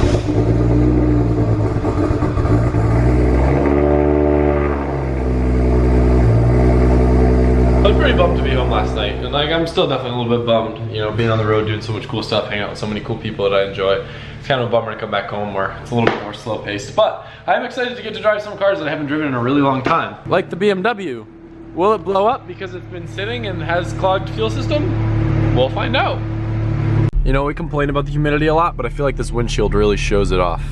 I was pretty bummed to be home last night, and like I'm still definitely a little bit bummed, you know, being on the road doing so much cool stuff, hanging out with so many cool people that I enjoy. It's kind of a bummer to come back home where it's a little bit more slow paced, but I'm excited to get to drive some cars that I haven't driven in a really long time. Like the BMW. Will it blow up because it's been sitting and has clogged fuel system? We'll find out. You know, we complain about the humidity a lot, but I feel like this windshield really shows it off.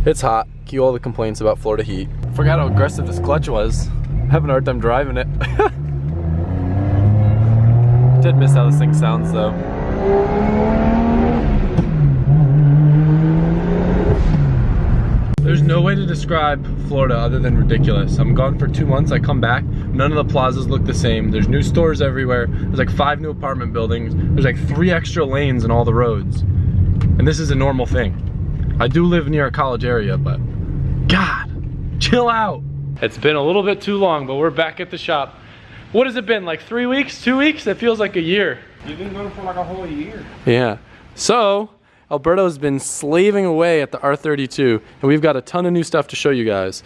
It's hot. Cue all the complaints about Florida heat. Forgot how aggressive this clutch was. I'm having a hard time driving it. Did miss how this thing sounds though. There's no way to describe Florida other than ridiculous. I'm gone for 2 months, I come back, none of the plazas look the same. There's new stores everywhere. There's like 5 new apartment buildings. There's like 3 extra lanes in all the roads. And this is a normal thing. I do live near a college area, but God, chill out. It's been a little bit too long, but we're back at the shop. What has it been, like 3 weeks, 2 weeks? It feels like a year. You've been going for like a whole year. Yeah. So, Alberto's been slaving away at the R32, and we've got a ton of new stuff to show you guys.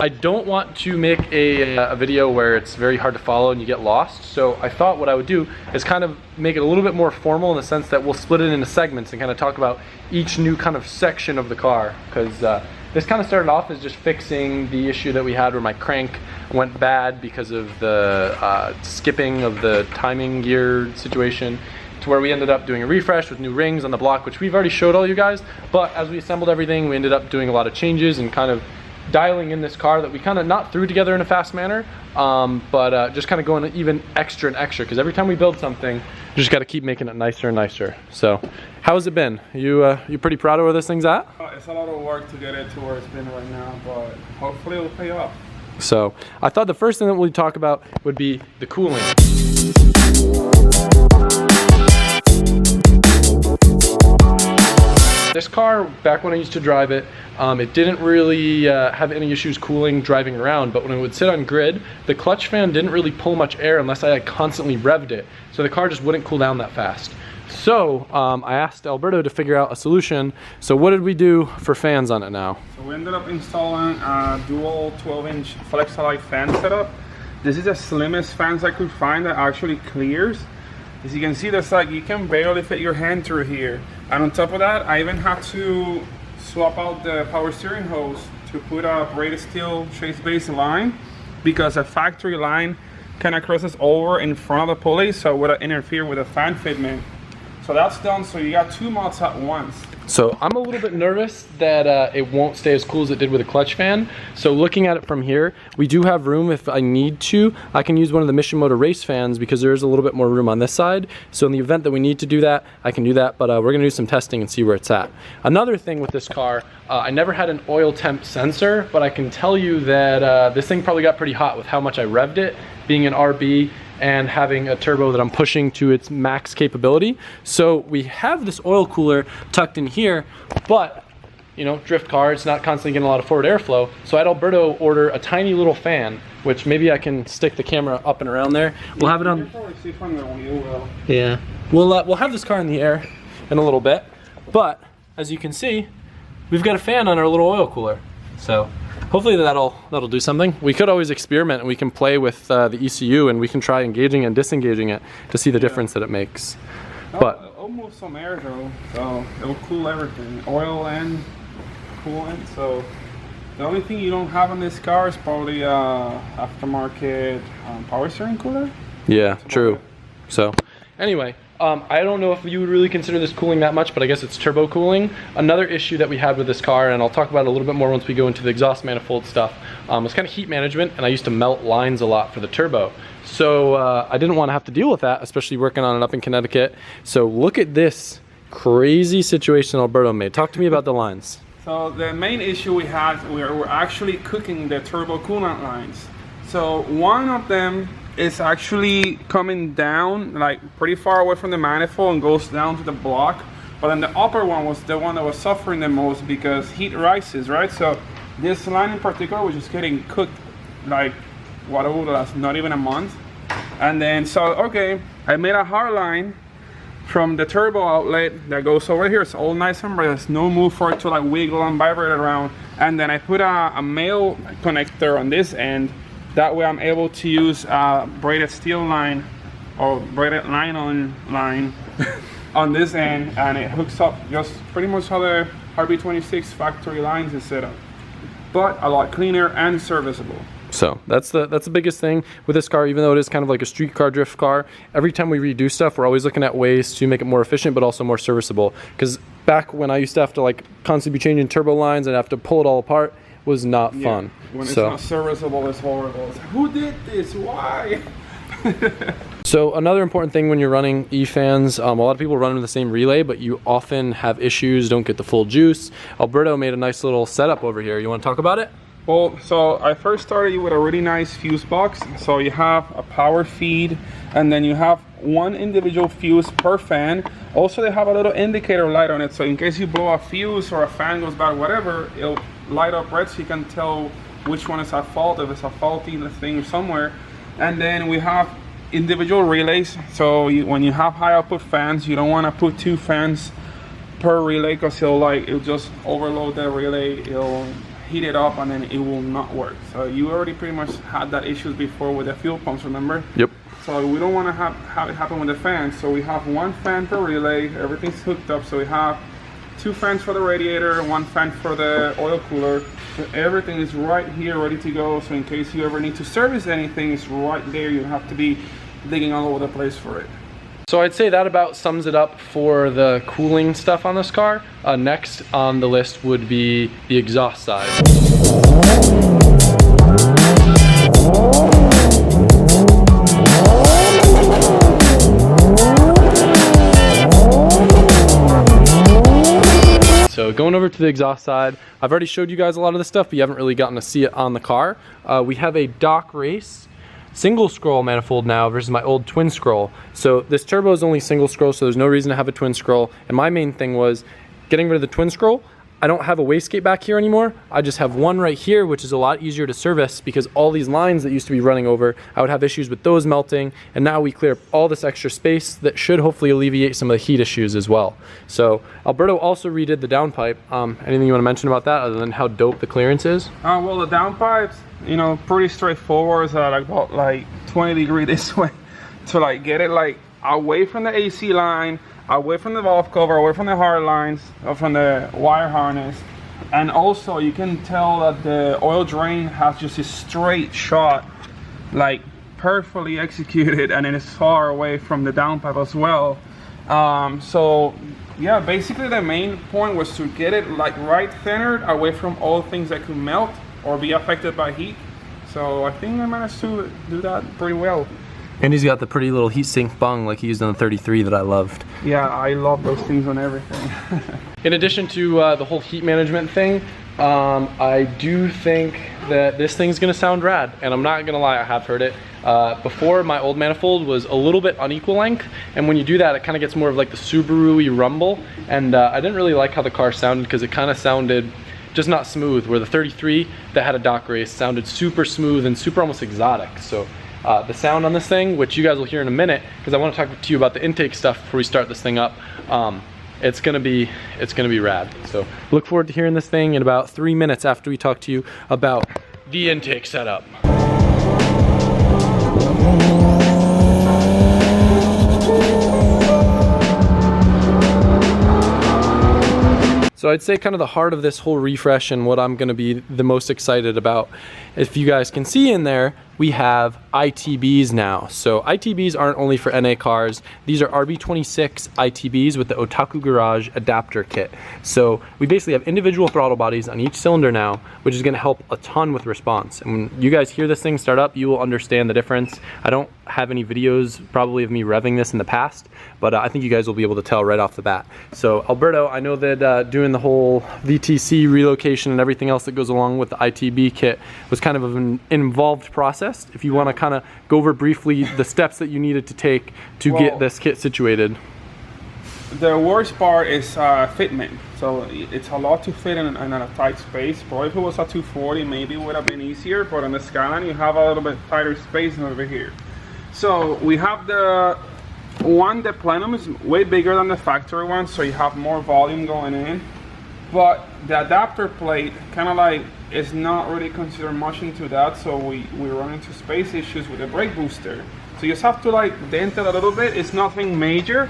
I don't want to make a video where it's very hard to follow and you get lost, so I thought what I would do is kind of make it a little bit more formal in the sense that we'll split it into segments and kind of talk about each new kind of section of the car, because this kind of started off as just fixing the issue that we had where my crank went bad because of the skipping of the timing gear situation, to where we ended up doing a refresh with new rings on the block, which we've already showed all you guys. But as we assembled everything, we ended up doing a lot of changes and kind of dialing in this car that we kind of not threw together in a fast manner, but just kind of going even extra and extra, because every time we build something, you just got to keep making it nicer and nicer. So how has it been? You pretty proud of where this thing's at? It's a lot of work to get it to where it's been right now, but hopefully it'll pay off. So I thought the first thing that we'd talk about would be the cooling. This car, back when I used to drive it, it didn't really have any issues cooling driving around, but when it would sit on grid, the clutch fan didn't really pull much air unless I had constantly revved it. So the car just wouldn't cool down that fast. So I asked Alberto to figure out a solution. So what did we do for fans on it now? So we ended up installing a dual 12-inch Flexalite fan setup. This is the slimmest fans I could find that actually clears. As you can see, there's like, you can barely fit your hand through here. And on top of that, I even had to swap out the power steering hose to put a braided steel chase base line, because a factory line kind of crosses over in front of the pulley, so it would interfere with the fan fitment. So that's done, so you got 2 mods at once. So I'm a little bit nervous that it won't stay as cool as it did with a clutch fan. So looking at it from here, we do have room if I need to. I can use one of the Mission Motor race fans because there is a little bit more room on this side. So in the event that we need to do that, I can do that, but we're gonna do some testing and see where it's at. Another thing with this car, I never had an oil temp sensor, but I can tell you that this thing probably got pretty hot with how much I revved it, being an RB, and having a turbo that I'm pushing to its max capability. So we have this oil cooler tucked in here, but you know, drift car, it's not constantly getting a lot of forward airflow. So I had Alberto order a tiny little fan, which maybe I can stick the camera up and around there. We'll have it on. Yeah, we'll have this car in the air in a little bit, but as you can see, we've got a fan on our little oil cooler. So hopefully that'll do something. We could always experiment and we can play with the ECU and we can try engaging and disengaging it to see the difference that it makes. But it'll move some air though, so it'll cool everything, oil and coolant. So the only thing you don't have on this car is probably aftermarket power steering cooler. Yeah, true. So anyway, I don't know if you would really consider this cooling that much, but I guess it's turbo cooling. Another issue that we had with this car, and I'll talk about it a little bit more once we go into the exhaust manifold stuff, was kind of heat management, and I used to melt lines a lot for the turbo. So I didn't want to have to deal with that, especially working on it up in Connecticut. So look at this crazy situation Alberto made. Talk to me about the lines. So the main issue we had, we were actually cooking the turbo coolant lines. So one of them is actually coming down like pretty far away from the manifold and goes down to the block, but then the upper one was the one that was suffering the most because heat rises, right? So this line in particular was just getting cooked like whatever would last not even a month. And then so okay, I made a hard line from the turbo outlet that goes over here. It's all nice and bright. There's no move for it to like wiggle and vibrate around. And then I put a male connector on this end. That way I'm able to use braided steel line or braided nylon line on this end, and it hooks up just pretty much how the RB26 factory lines is set up, but a lot cleaner and serviceable. So that's the biggest thing with this car. Even though it is kind of like a street car drift car, every time we redo stuff, we're always looking at ways to make it more efficient but also more serviceable. Because back when I used to have to like constantly be changing turbo lines and have to pull it all apart, was not fun. When it's not serviceable, it's horrible. It's like, who did this? Why? So another important thing when you're running E-fans, a lot of people run with the same relay, but you often have issues, don't get the full juice. Alberto made a nice little setup over here. You want to talk about it? Well, so I first started with a really nice fuse box. So you have a power feed, and then you have one individual fuse per fan. Also, they have a little indicator light on it, so in case you blow a fuse or a fan goes bad, whatever, it'll light up red so you can tell which one is at fault, if it's a faulty thing somewhere. And then we have individual relays. So when you have high output fans, you don't want to put 2 fans per relay, because it'll just overload the relay. It'll heat it up and then it will not work. So you already pretty much had that issues before with the fuel pumps, remember? Yep. So we don't want to have it happen with the fans. So we have 1 fan per relay. Everything's hooked up. So we have 2 fans for the radiator, 1 fan for the oil cooler. So everything is right here ready to go. So in case you ever need to service anything, it's right there. You don't have to be digging all over the place for it. So I'd say that about sums it up for the cooling stuff on this car. Next on the list would be the exhaust side. So going over to the exhaust side, I've already showed you guys a lot of this stuff, but you haven't really gotten to see it on the car. We have a dock race single scroll manifold now versus my old twin scroll. So this turbo is only single scroll, so there's no reason to have a twin scroll. And my main thing was getting rid of the twin scroll. I don't have a wastegate back here anymore. I just have one right here, which is a lot easier to service because all these lines that used to be running over, I would have issues with those melting. And now we clear all this extra space that should hopefully alleviate some of the heat issues as well. So Alberto also redid the downpipe. Anything you want to mention about that other than how dope the clearance is? Well, the downpipes, you know, pretty straightforward. It's like about like 20 degrees this way to like get it like away from the AC line, away from the valve cover, away from the hard lines, or from the wire harness. And also you can tell that the oil drain has just a straight shot, like perfectly executed, and it is far away from the downpipe as well. So yeah, basically the main point was to get it like right centered away from all things that could melt or be affected by heat. So I think I managed to do that pretty well. And he's got the pretty little heat sink bung like he used on the 33 that I loved. Yeah, I love those things on everything. In addition to the whole heat management thing, I do think that this thing's gonna sound rad. And I'm not gonna lie, I have heard it. Before, my old manifold was a little bit unequal length, and when you do that, it kind of gets more of like the Subaru-y rumble. And I didn't really like how the car sounded because it kind of sounded just not smooth, where the 33 that had a dock race sounded super smooth and super almost exotic. So the sound on this thing, which you guys will hear in a minute, because I want to talk to you about the intake stuff before we start this thing up. It's gonna be rad. So look forward to hearing this thing in about 3 minutes after we talk to you about the intake setup. So I'd say kind of the heart of this whole refresh and what I'm gonna be the most excited about, if you guys can see in there, we have ITBs now. So ITBs aren't only for NA cars, these are RB26 ITBs with the Otaku Garage adapter kit. So we basically have individual throttle bodies on each cylinder now, which is gonna help a ton with response. And when you guys hear this thing start up, you will understand the difference. I don't have any videos probably of me revving this in the past, but I think you guys will be able to tell right off the bat. So Alberto, I know that doing the whole VTC relocation and everything else that goes along with the ITB kit was kind of an involved process. If you want to kind of go over briefly the steps that you needed to take to get this kit situated. The worst part is fitment. So it's a lot to fit in a tight space. Probably if it was a 240, maybe it would have been easier, but on the Skyline you have a little bit tighter space over here. So we have the one, the plenum is way bigger than the factory one, so you have more volume going in. But the adapter plate kind of like is not really considered much into that, so we run into space issues with the brake booster. So you just have to like dent it a little bit. It's nothing major,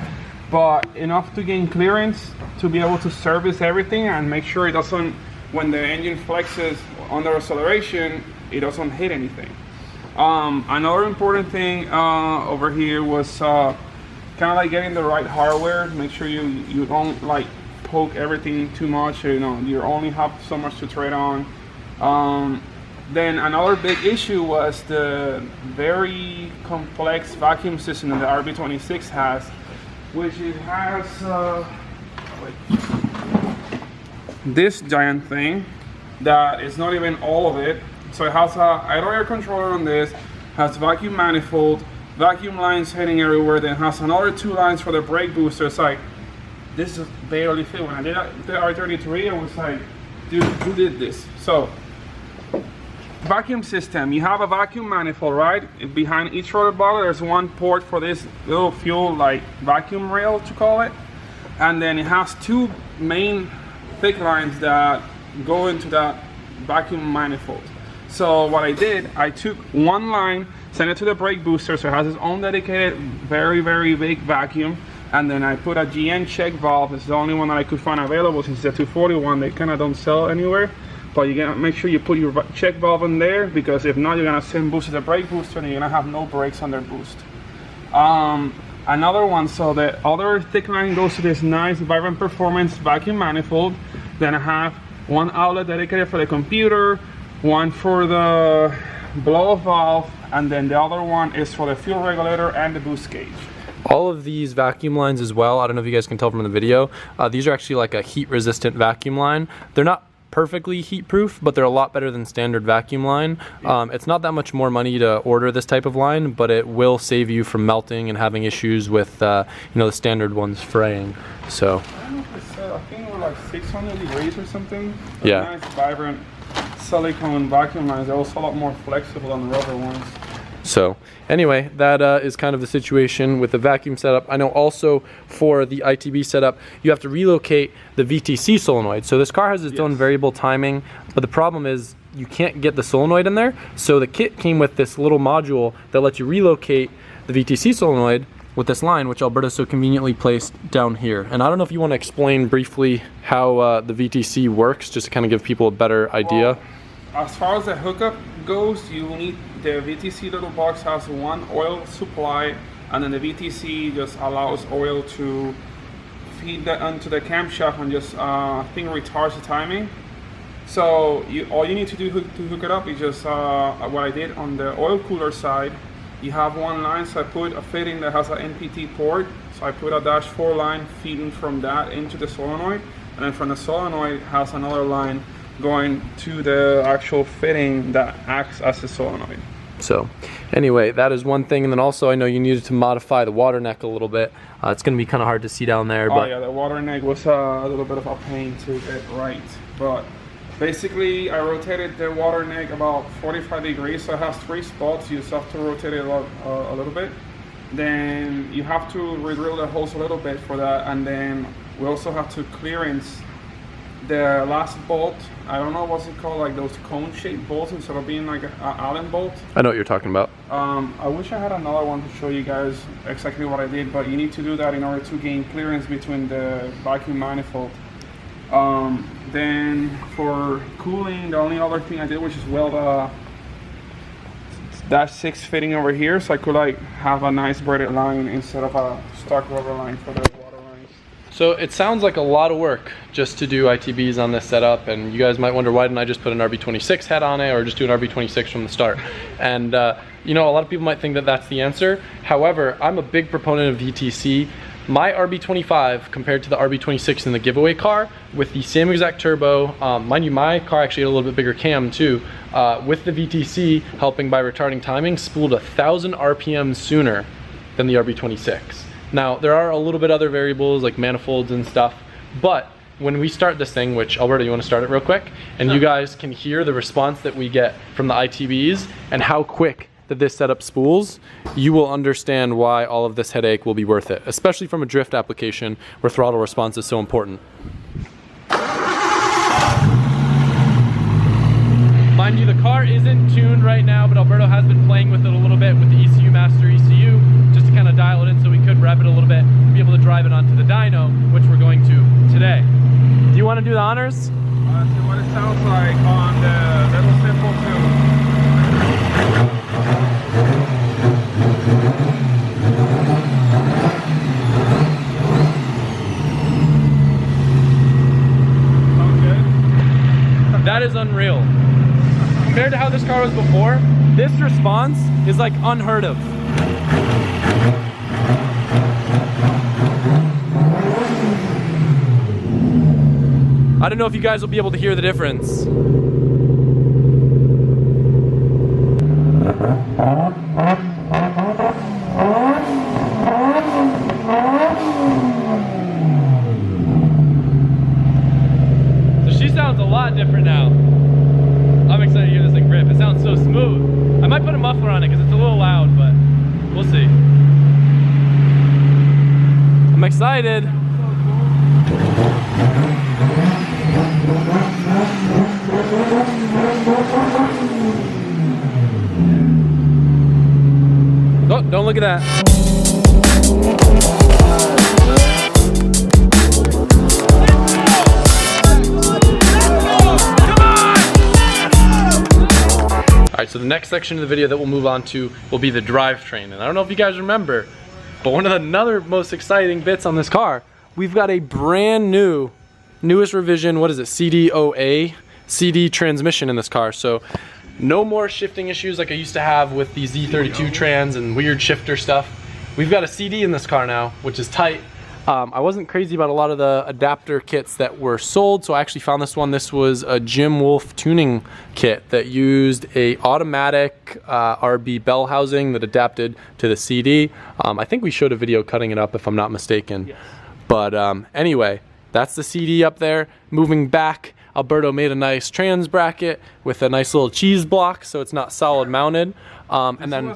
but enough to gain clearance to be able to service everything and make sure it doesn't, when the engine flexes under acceleration, it doesn't hit anything. Another important thing over here was kind of like getting the right hardware. Make sure you don't like poke everything too much. You know, you only have so much to trade on. Then another big issue was the very complex vacuum system that the RB26 has, which it has this giant thing that is not even all of it. So it has a idle air controller on this, has vacuum manifold, vacuum lines heading everywhere, then has another 2 lines for the brake booster. It's like, this is barely fit. When I did the R33, I was like, dude, who did this? So, vacuum system, you have a vacuum manifold, right? Behind each rotor bottle, there's one port for this little fuel, like vacuum rail to call it. And then it has 2 main thick lines that go into that vacuum manifold. So what I did, I took one line, sent it to the brake booster, so it has its own dedicated, very, very big vacuum. And then I put a GN check valve. It's the only one that I could find available since the 241. They kind of don't sell anywhere. But you gotta make sure you put your check valve in there, because if not, you're gonna send boost to the brake booster and you're gonna have no brakes under boost. Another one, so the other thick line goes to this nice Vibrant Performance vacuum manifold. Then I have one outlet dedicated for the computer, one for the blow-off valve, and then the other one is for the fuel regulator and the boost gauge. All of these vacuum lines as well, I don't know if you guys can tell from the video, these are actually like a heat resistant vacuum line. They're not perfectly heat proof, but they're a lot better than standard vacuum line. It's not that much more money to order this type of line, but it will save you from melting and having issues with you know, the standard ones fraying. So I don't know if it's, I think it was like 600 degrees or something. Yeah. Nice vibrant silicone vacuum lines. They're also a lot more flexible than the rubber ones. So anyway, that is kind of the situation with the vacuum setup. I know also for the ITB setup, you have to relocate the VTC solenoid. So this car has its own variable timing, but the problem is you can't get the solenoid in there. So the kit came with this little module that lets you relocate the VTC solenoid with this line, which Alberto so conveniently placed down here. And I don't know if you want to explain briefly how the VTC works, just to kind of give people a better idea. Well, as far as the hookup goes, you need the VTC little box has one oil supply, and then the VTC just allows oil to feed that onto the camshaft and just I think retards the timing. So all you need to do to hook it up is just what I did on the oil cooler side. You have one line, so I put a fitting that has an NPT port. So I put a -4 line feeding from that into the solenoid, and then from the solenoid has another line going to the actual fitting that acts as the solenoid. So anyway, that is one thing. And then also I know you needed to modify the water neck a little bit. It's going to be kind of hard to see down there. Oh but yeah, the water neck was a little bit of a pain to get right. But basically I rotated the water neck about 45 degrees. So it has 3 spots. You just have to rotate it a little bit. Then you have to re-drill the holes a little bit for that. And then we also have to clearance the last bolt. I don't know what's it called, like those cone-shaped bolts instead of being like an Allen bolt. I know what you're talking about. I wish I had another one to show you guys exactly what I did, but you need to do that in order to gain clearance between the vacuum manifold. Then for cooling, the only other thing I did was just weld a -6 fitting over here, so I could like have a nice braided line instead of a stock rubber line for the water lines. So it sounds like a lot of work just to do ITBs on this setup, and you guys might wonder, why didn't I just put an RB26 head on it or just do an RB26 from the start? And you know, a lot of people might think that that's the answer. However, I'm a big proponent of VTC. My RB25 compared to the RB26 in the giveaway car with the same exact turbo, mind you, my car actually had a little bit bigger cam too, with the VTC helping by retarding timing, spooled 1,000 RPM sooner than the RB26. Now, there are a little bit other variables like manifolds and stuff, but when we start this thing, which Alberto, you want to start it real quick? And you guys can hear the response that we get from the ITBs and how quick that this setup spools, you will understand why all of this headache will be worth it, especially from a drift application where throttle response is so important. Mind you, the car isn't tuned right now, but Alberto has been playing with it a little bit with the ECU Master ECU, just to kind of dial it in so we could rev it a little bit and be able to drive it onto the dyno, which we're going to today. Do you want to do the honors? See what it sounds like on the little simple tune. Sound good? That is unreal. Compared to how this car was before, this response is like unheard of. I don't know if you guys will be able to hear the difference. So she sounds a lot different now. I'm excited to hear this thing rip. It sounds so smooth. I might put a muffler on it because it's a little loud, but we'll see. I'm excited. Oh, don't look at that. Alright, so the next section of the video that we'll move on to will be the drivetrain. And I don't know if you guys remember, but one of the another most exciting bits on this car, we've got a brand new, newest revision, what is it, CDOA, CD transmission in this car. So no more shifting issues like I used to have with the Z32 trans and weird shifter stuff. We've got a CD in this car now, which is tight. I wasn't crazy about a lot of the adapter kits that were sold, so I actually found this one. This was a Jim Wolf tuning kit that used a automatic RB bell housing that adapted to the CD. I think we showed a video cutting it up if I'm not mistaken. Yes. But anyway, that's the CD up there. Moving back, Alberto made a nice trans bracket with a nice little cheese block so it's not solid mounted. And then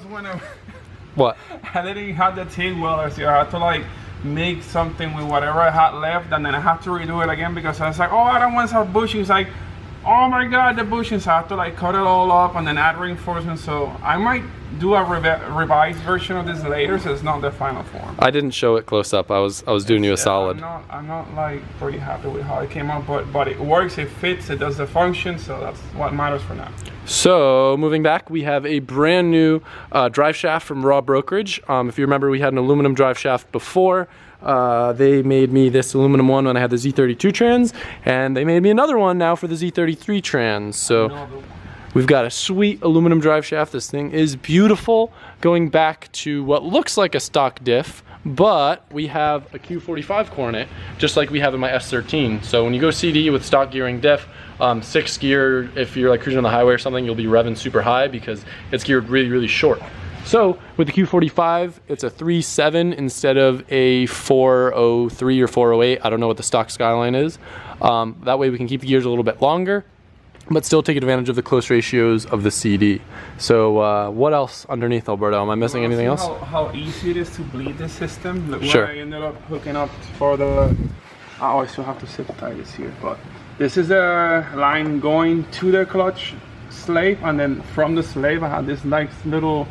what? I didn't have the tail weller, so I had to like make something with whatever I had left, and then I have to redo it again because I was like, oh, I don't want to have bushings. Like, oh my god, the bushings. I have to like cut it all up and then add reinforcements. So I might do a revised version of this later, so it's not the final form. I didn't show it close up. I was doing you a solid. I'm not like pretty happy with how it came out, but it works, it fits, it does the function, so that's what matters for now. So moving back, we have a brand new drive shaft from Raw Brokerage. If you remember, we had an aluminum drive shaft before. They made me this aluminum one when I had the Z32 trans, and they made me another one now for the Z33 trans. So we've got a sweet aluminum drive shaft. This thing is beautiful, going back to what looks like a stock diff, but we have a Q45 core in it, just like we have in my S13. So when you go CD with stock gearing diff, 6th gear, if you're like cruising on the highway or something, you'll be revving super high because it's geared really, really short. So with the Q45, it's a 3.7 instead of a 4.03 or 4.08. I don't know what the stock Skyline is. That way we can keep the gears a little bit longer, but still take advantage of the close ratios of the CD. So what else underneath, Alberto? Am I missing anything else? How easy it is to bleed this system. Look, sure. I ended up hooking up for the, oh, I still have to zip tie this here, but this is a line going to the clutch slave, and then from the slave I had this nice little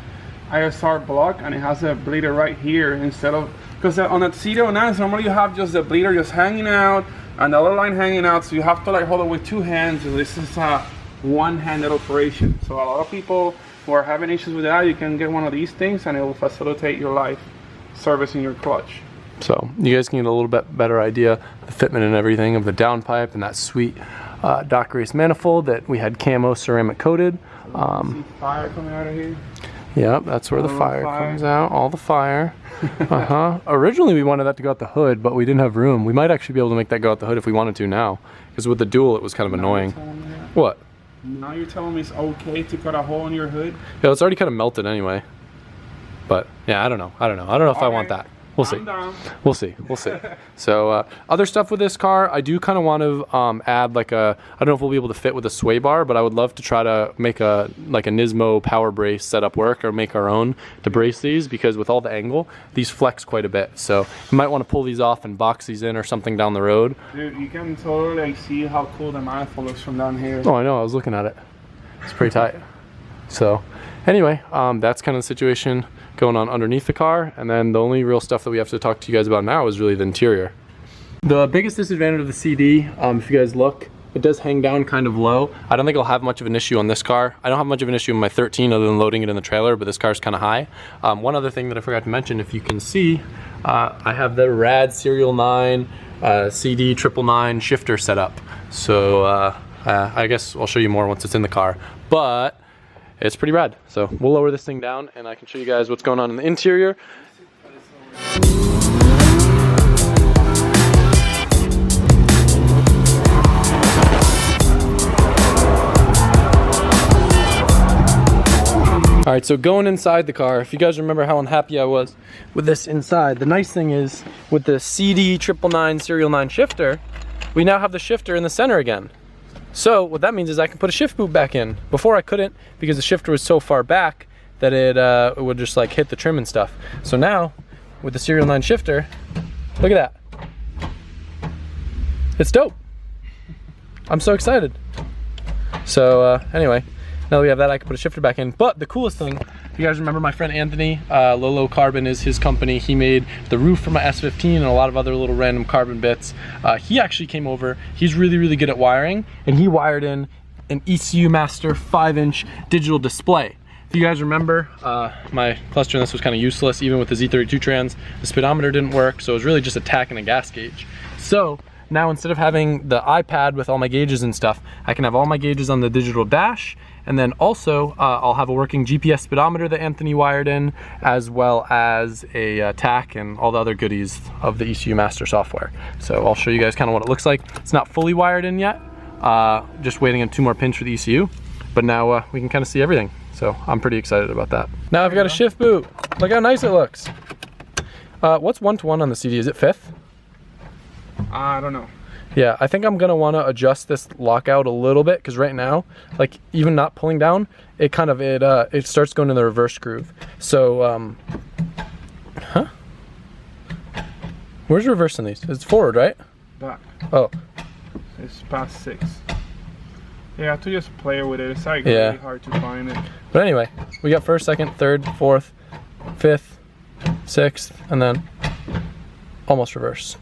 ISR block, and it has a bleeder right here instead of, because on a CD09 normally you have just the bleeder just hanging out and the other line hanging out, so you have to like hold it with 2 hands. So this is a one-handed operation. So a lot of people who are having issues with that, you can get one of these things and it will facilitate your life servicing your clutch. So you guys can get a little bit better idea the fitment and everything of the downpipe and that sweet Doc Race manifold that we had camo ceramic coated. See fire coming out of here. Yep, that's where the fire comes out, all the fire. Originally we wanted that to go out the hood, but we didn't have room. We might actually be able to make that go out the hood if we wanted to now, because with the dual it was kind of annoying. What? Now you're telling me it's okay to cut a hole in your hood? Yeah, it's already kind of melted anyway. But yeah, I don't know if I want that. We'll see. I'm down. We'll see. We'll see. So other stuff with this car, I do kind of want to add like a, I don't know if we'll be able to fit with a sway bar, but I would love to try to make a like a Nismo power brace setup work, or make our own to brace these, because with all the angle, these flex quite a bit. So you might want to pull these off and box these in or something down the road. Dude, you can totally like see how cool the manifold looks from down here. Oh, I know. I was looking at it. It's pretty tight. So anyway, that's kind of the situation going on underneath the car, and then the only real stuff that we have to talk to you guys about now is really the interior. The biggest disadvantage of the CD, if you guys look, it does hang down kind of low. I don't think I'll have much of an issue on this car. I don't have much of an issue in my 13 other than loading it in the trailer, but this car's kind of high. One other thing that I forgot to mention, if you can see, I have the rad Serial 9 CD 999 shifter set up. So I guess I'll show you more once it's in the car, but it's pretty rad. So we'll lower this thing down and I can show you guys what's going on in the interior. All right, so going inside the car, if you guys remember how unhappy I was with this inside, the nice thing is with the CD 999 Serial 9 shifter, we now have the shifter in the center again. So what that means is I can put a shift boot back in. Before I couldn't, because the shifter was so far back that it would just like hit the trim and stuff. So now with the Serial 9 shifter, look at that. It's dope. I'm so excited. So anyway, now that we have that, I can put a shifter back in. But the coolest thing, you guys remember my friend Anthony, Lolo Carbon is his company. He made the roof for my S15 and a lot of other little random carbon bits. He actually came over. He's really, really good at wiring, and he wired in an ECU Master 5-inch digital display. If you guys remember, my cluster in this was kind of useless. Even with the Z32 trans, the speedometer didn't work, so it was really just a tach and a gas gauge. So now instead of having the iPad with all my gauges and stuff, I can have all my gauges on the digital dash, and then also I'll have a working GPS speedometer that Anthony wired in, as well as a tach and all the other goodies of the ECU Master software. So I'll show you guys kind of what it looks like. It's not fully wired in yet, just waiting on 2 more pins for the ECU, but now we can kind of see everything. So I'm pretty excited about that. Now I've got a shift boot. Look how nice it looks. What's 1-to-1 on the CD? Is it 5th? I don't know. Yeah, I think I'm gonna wanna adjust this lockout a little bit, because right now, like even not pulling down, it kind of, it starts going in the reverse groove. So, huh? Where's reverse in these? It's forward, right? Back. Oh. It's past 6. Yeah, I have to just play with it. It's like yeah, really hard to find it. But anyway, we got 1st, 2nd, 3rd, 4th, 5th, 6th, and then almost reverse.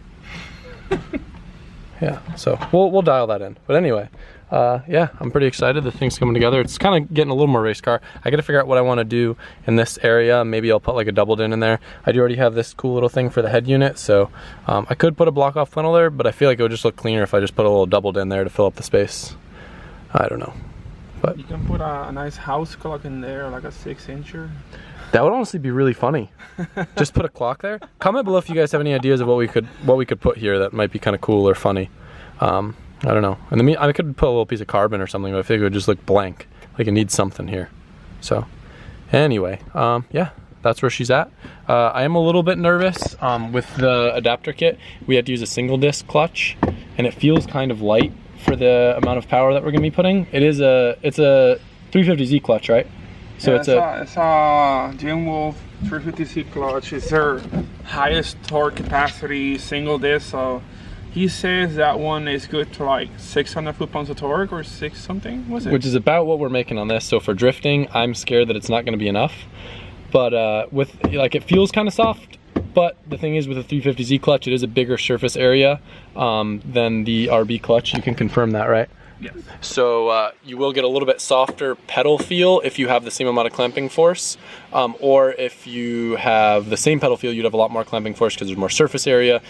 Yeah, so we'll dial that in. But anyway, yeah, I'm pretty excited. The thing's coming together. It's kind of getting a little more race car. I gotta figure out what I want to do in this area. Maybe I'll put like a double din in there. I do already have this cool little thing for the head unit, so I could put a block off funnel there, but I feel like it would just look cleaner if I just put a little double din there to fill up the space. I don't know, but you can put a nice house clock in there, like a 6-incher. That would honestly be really funny. Just put a clock there. Comment below if you guys have any ideas of what we could put here that might be kind of cool or funny. I don't know. And I could put a little piece of carbon or something, but I think it would just look blank. Like it needs something here. So anyway, yeah, that's where she's at. I am a little bit nervous with the adapter kit. We had to use a single disc clutch, and it feels kind of light for the amount of power that we're gonna be putting. It's a 350Z clutch, right? So yeah, it's a Jim Wolf 350Z clutch. It's their highest torque capacity single disc. So he says that one is good to like 600 foot-pounds of torque, or 6 something, was it? Which is about what we're making on this. So for drifting, I'm scared that it's not going to be enough. But with like, it feels kind of soft. But the thing is, with a 350Z clutch, it is a bigger surface area than the RB clutch. You can confirm that, right? Yes. So you will get a little bit softer pedal feel if you have the same amount of clamping force, or if you have the same pedal feel, you'd have a lot more clamping force because there's more surface area,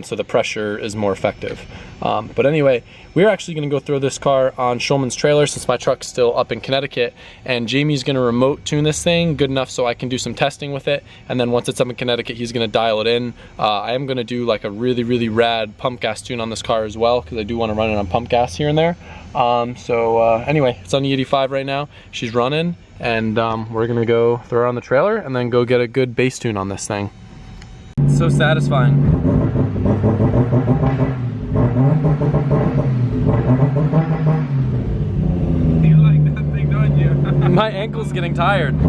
so the pressure is more effective. But anyway, we're actually going to go throw this car on Schulman's trailer since my truck's still up in Connecticut, and Jamie's going to remote tune this thing good enough so I can do some testing with it, and then once it's up in Connecticut, he's going to dial it in. I am going to do like a really, really rad pump gas tune on this car as well, because I do want to run it on pump gas here and there. Anyway, it's on the 85 right now. She's running, and we're gonna go throw her on the trailer and then go get a good bass tune on this thing. It's so satisfying. You like that thing, don't you? My ankle's getting tired.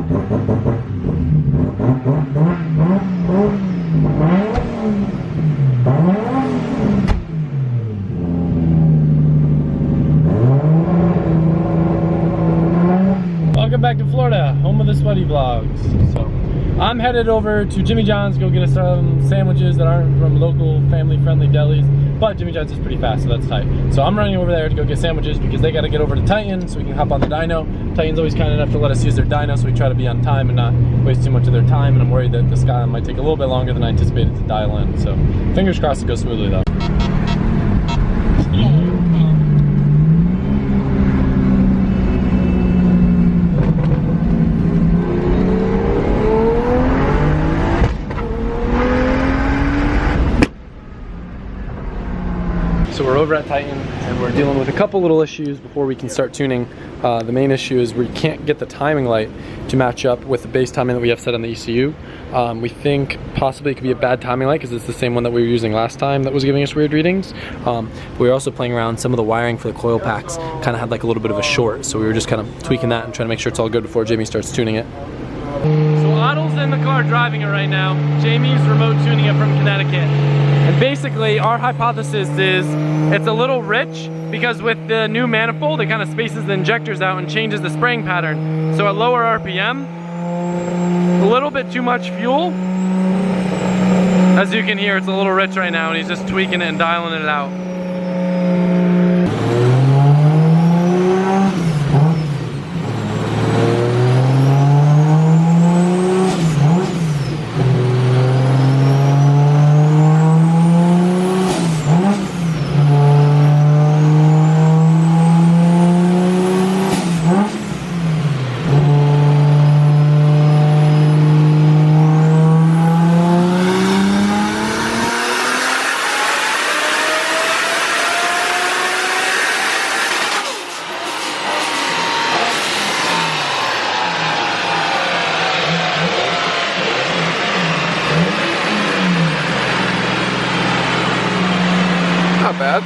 Welcome back to Florida, home of the sweaty vlogs. So I'm headed over to Jimmy John's to go get us some sandwiches that aren't from local family-friendly delis, but Jimmy John's is pretty fast, so that's tight. So I'm running over there to go get sandwiches because they got to get over to Titan so we can hop on the dyno. Titan's always kind enough to let us use their dyno, so we try to be on time and not waste too much of their time, and I'm worried that the Skyline might take a little bit longer than I anticipated to dial in. So fingers crossed it goes smoothly though. So we're over at Titan and we're dealing with a couple little issues before we can start tuning. The main issue is we can't get the timing light to match up with the base timing that we have set on the ECU. We think possibly it could be a bad timing light because it's the same one that we were using last time that was giving us weird readings. We were also playing around some of the wiring for the coil packs, kind of had like a little bit of a short, so we were just kind of tweaking that and trying to make sure it's all good before Jamie starts tuning it. So Otto's in the car driving it right now. Jamie's remote tuning it from Connecticut. And basically our hypothesis is it's a little rich because with the new manifold it kind of spaces the injectors out and changes the spraying pattern. So at lower RPM, a little bit too much fuel. As you can hear, it's a little rich right now and he's just tweaking it and dialing it out. Not bad.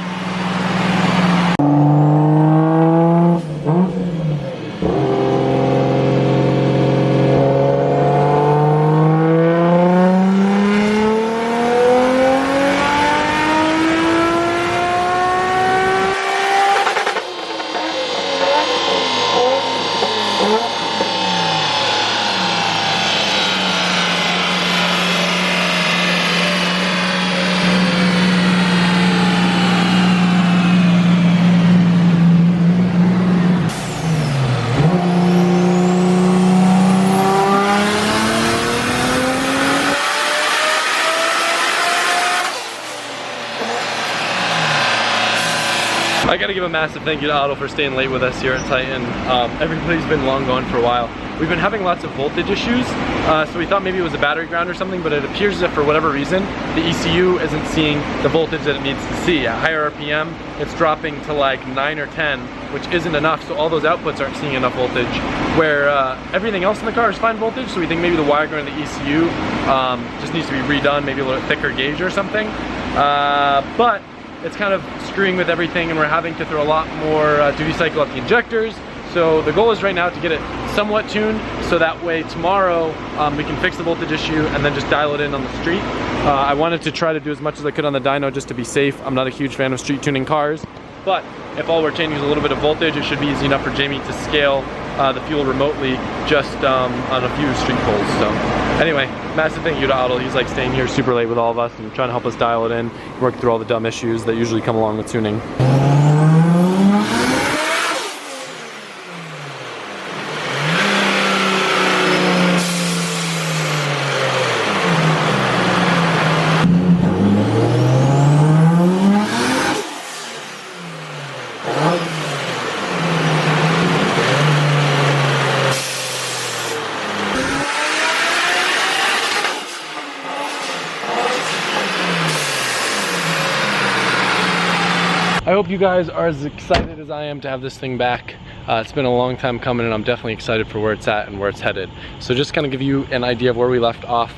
I gotta give a massive thank you to Otto for staying late with us here at Titan. Everybody's been long gone for a while. We've been having lots of voltage issues, so we thought maybe it was a battery ground or something, but it appears as if for whatever reason, the ECU isn't seeing the voltage that it needs to see. At higher RPM, it's dropping to like 9 or 10, which isn't enough, so all those outputs aren't seeing enough voltage, where everything else in the car is fine voltage, so we think maybe the wire going to the ECU just needs to be redone, maybe a little thicker gauge or something. But it's kind of screwing with everything and we're having to throw a lot more duty cycle at the injectors. So the goal is right now to get it somewhat tuned so that way tomorrow we can fix the voltage issue and then just dial it in on the street. I wanted to try to do as much as I could on the dyno just to be safe. I'm not a huge fan of street tuning cars, but if all we're changing is a little bit of voltage, it should be easy enough for Jamie to scale the fuel remotely just on a few street poles. So anyway, massive thank you to Otto. He's like staying here super late with all of us and trying to help us dial it in, work through all the dumb issues that usually come along with tuning. I hope you guys are as excited as I am to have this thing back. It's been a long time coming and I'm definitely excited for where it's at and where it's headed. So just kind of give you an idea of where we left off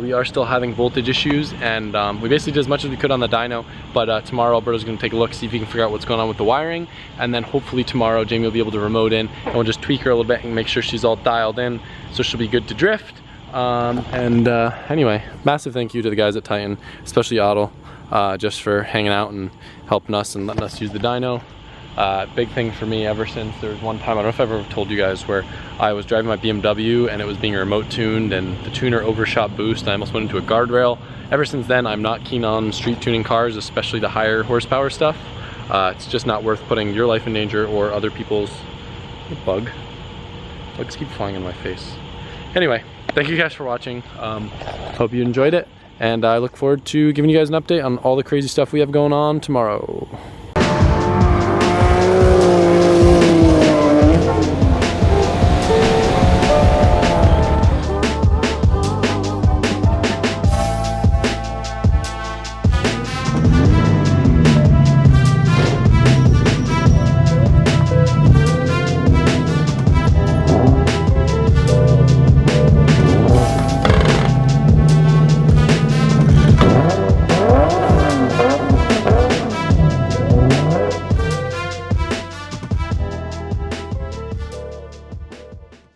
We are still having voltage issues, and we basically did as much as we could on the dyno, but tomorrow Alberto's gonna take a look, see if he can figure out what's going on with the wiring, and then hopefully tomorrow Jamie will be able to remote in, and we'll just tweak her a little bit and make sure she's all dialed in, so she'll be good to drift. Anyway, massive thank you to the guys at Titan, especially Otto, just for hanging out and helping us and letting us use the dyno. Big thing for me ever since there was one time, I don't know if I've ever told you guys, where I was driving my BMW and it was being remote tuned and the tuner overshot boost and I almost went into a guardrail. Ever since then, I'm not keen on street tuning cars, especially the higher horsepower stuff. It's just not worth putting your life in danger or other people's. Bugs keep flying in my face. Anyway, thank you guys for watching. Hope you enjoyed it, and I look forward to giving you guys an update on all the crazy stuff we have going on tomorrow.